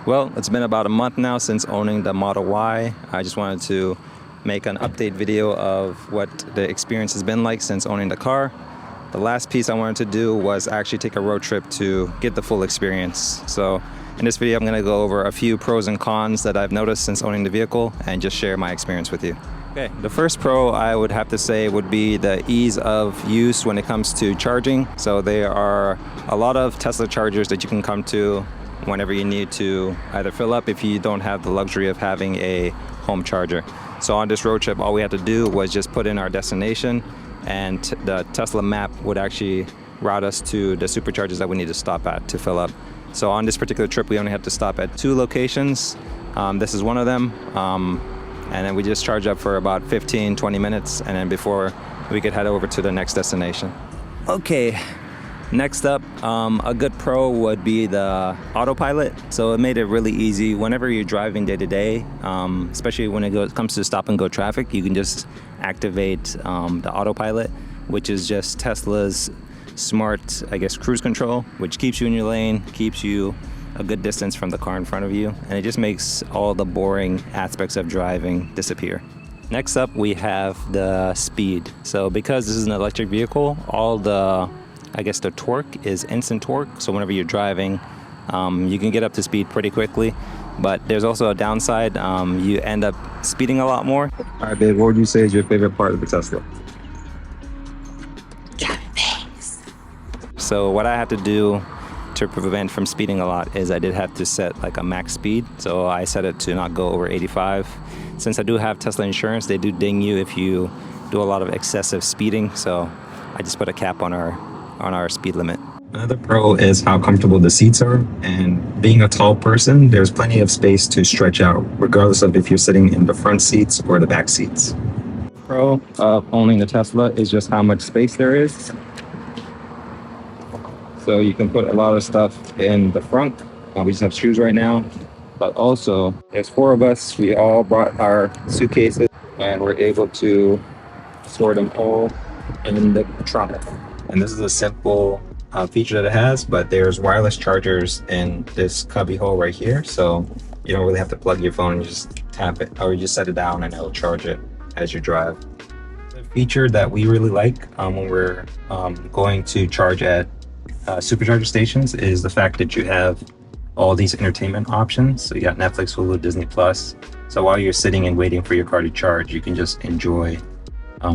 Well, it's been about a month now since owning the Model Y. I just wanted to make an update video of what the experience has been like since owning the car. The last piece I wanted to do was actually take a road trip to get the full experience. So in this video, I'm going to go over a few pros and cons that I've noticed since owning the vehicle and just share my experience with you. Okay, the first pro I would have to say would be the ease of use when it comes to charging. So there are a lot of Tesla chargers that you can come to whenever you need to either fill up if you don't have the luxury of having a home charger. So on this road trip, all we had to do was just put in our destination, and the Tesla map would actually route us to the superchargers that we need to stop at to fill up. So on this particular trip, we only had to stop at 2 locations. This is one of them. And then we just charge up for about 15-20 minutes, and then before we could head over to the next destination. Okay, next up, a good pro would be the autopilot. So it made it really easy whenever you're driving day to day, especially when it comes to stop and go traffic. You can just activate the autopilot, which is just Tesla's smart, I guess, cruise control, which keeps you in your lane, keeps you a good distance from the car in front of you, and it just makes all the boring aspects of driving disappear. Next up, we have the speed. So because this is an electric vehicle, all the, I guess, the torque is instant torque. So whenever you're driving, you can get up to speed pretty quickly, but there's also a downside. You end up speeding a lot more. All right, babe, what would you say is your favorite part of the Tesla? So what I had to do to prevent from speeding a lot is I did have to set like a max speed. So I set it to not go over 85. Since I do have Tesla insurance, they do ding you if you do a lot of excessive speeding. So I just put a cap on our speed limit. Another pro is how comfortable the seats are. And being a tall person, there's plenty of space to stretch out, regardless of if you're sitting in the front seats or the back seats. Pro of owning the Tesla is just how much space there is. So you can put a lot of stuff in the front. We just have shoes right now, but also there's 4 of us. We all brought our suitcases and we're able to store them all in the trunk. And this is a simple feature that it has, but there's wireless chargers in this cubby hole right here. So you don't really have to plug your phone, you just tap it or you just set it down and it'll charge it as you drive. The feature that we really like when we're going to charge at supercharger stations is the fact that you have all these entertainment options. So you got Netflix, Hulu, Disney Plus. So while you're sitting and waiting for your car to charge, you can just enjoy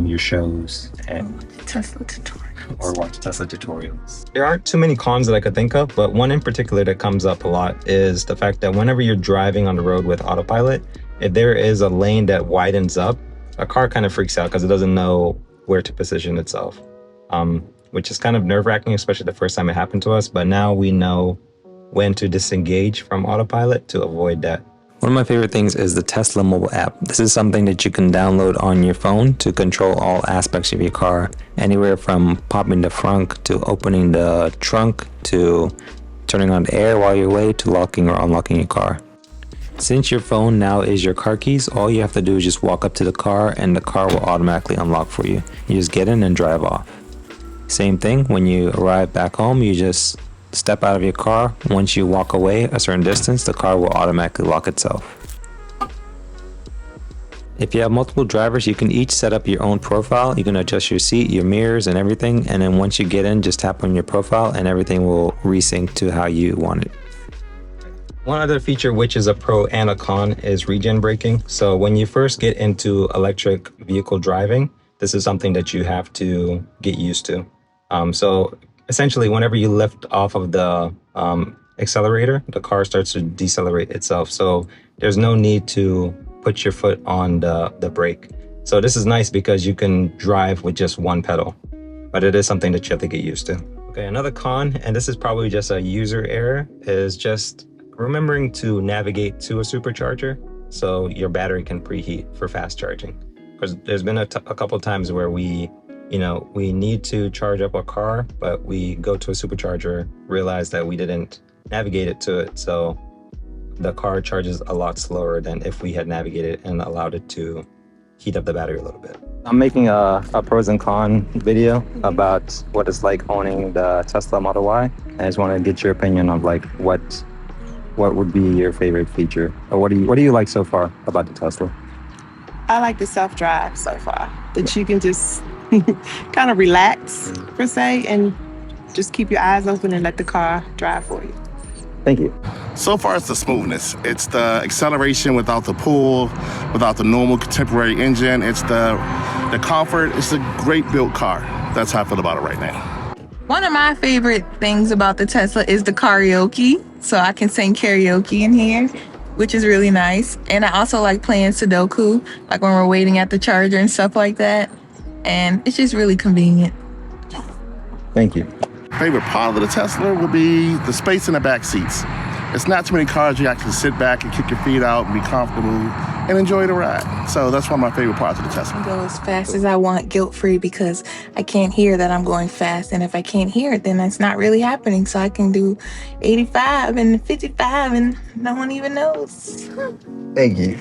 your shows and Tesla tutorials. Or watch Tesla tutorials. There aren't too many cons that I could think of, but one in particular that comes up a lot is the fact that whenever you're driving on the road with autopilot, if there is a lane that widens up, a car kind of freaks out because it doesn't know where to position itself. Which is kind of nerve-wracking, especially the first time it happened to us. But now we know when to disengage from autopilot to avoid that. One of my favorite things is the Tesla mobile app. This is something that you can download on your phone to control all aspects of your car. Anywhere from popping the frunk to opening the trunk to turning on the air while you're away to locking or unlocking your car. Since your phone now is your car keys, all you have to do is just walk up to the car and the car will automatically unlock for you. You just get in and drive off. Same thing, when you arrive back home, you just step out of your car. Once you walk away a certain distance, the car will automatically lock itself. If you have multiple drivers, you can each set up your own profile. You can adjust your seat, your mirrors, and everything. And then once you get in, just tap on your profile and everything will resync to how you want it. One other feature, which is a pro and a con, is regen braking. So when you first get into electric vehicle driving, this is something that you have to get used to. So essentially, whenever you lift off of the accelerator, the car starts to decelerate itself. So there's no need to put your foot on the brake. So this is nice because you can drive with just one pedal, but it is something that you have to get used to. Okay, another con, and this is probably just a user error, is just remembering to navigate to a supercharger so your battery can preheat for fast charging. Because there's been a couple times where we need to charge up a car, but we go to a supercharger, realize that we didn't navigate it to it. So the car charges a lot slower than if we had navigated and allowed it to heat up the battery a little bit. I'm making a pros and cons video about what it's like owning the Tesla Model Y. I just want to get your opinion of like what what would be your favorite feature? Or what do you like so far about the Tesla? I like the self-drive so far, that you can just kind of relax, per se, and just keep your eyes open and let the car drive for you. Thank you. So far, it's the smoothness. It's the acceleration without the pull, without the normal contemporary engine. It's the comfort. It's a great built car. That's how I feel about it right now. One of my favorite things about the Tesla is the karaoke. So I can sing karaoke in here, which is really nice. And I also like playing Sudoku, like when we're waiting at the charger and stuff like that. And it's just really convenient. Thank you. Favorite part of the Tesla would be the space in the back seats. It's not too many cars you actually sit back and kick your feet out and be comfortable and enjoy the ride. So that's one of my favorite parts of the Tesla. I go as fast as I want, guilt-free, because I can't hear that I'm going fast. And if I can't hear it, then that's not really happening. So I can do 85 and 55 and no one even knows. Thank you.